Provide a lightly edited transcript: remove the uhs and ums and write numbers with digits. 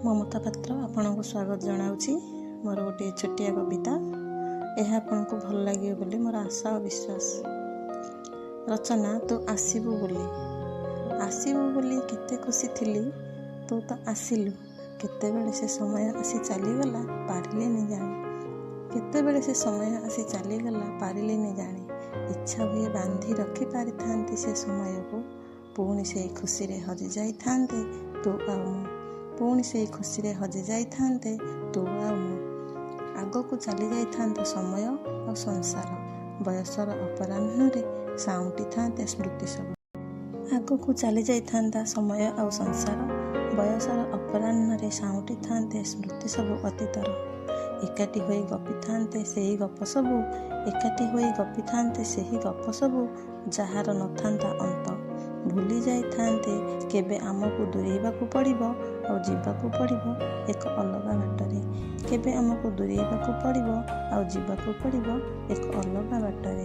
ममता पात्र आपनको स्वागत जनाऊँगी। मोर गोटे छोटिया कविता यह आपको भल लगे बोली मोर आशा और विश्वास। रचना तू आसबू बोली केते खुशी थिली, तू तो आसिलु केतेबेले से समय आसी चलीगला पारिले नहीं जाने। केतेबेले से समय आसी चलीगला पारिले नहीं जाने। इच्छा हुए बांधी रखी पारि थांती से समय को, पुणी से खुशी रे हजि जाई थांते तू आ मु। पुणी से खुशी रे हजि जाई थांते तू आ मु। आगକୁ चली जाई थांता समय और संसार, बयसर अपराह्न रे साउंटी थांते स्मृति सब। आगକୁ चली जाई थांता समय और संसार, बयसर अपराह्न रे साउंटी थांते स्मृति सब अतीतर। एकाठी होई गपी थांते सेही गप सबु, एकाठी होई गपी थांते सेही गप सबु, जहार नथांता अंत। भूली जाई थांते केबे आमको दूरेइबाकू पड़िबो और जीवाकू पड़िबो एक अलगा बाटरे। केबे आमको दूरेइबाकू पड़िबो और जीवाकू पड़िबो एक अलगा बाटरे।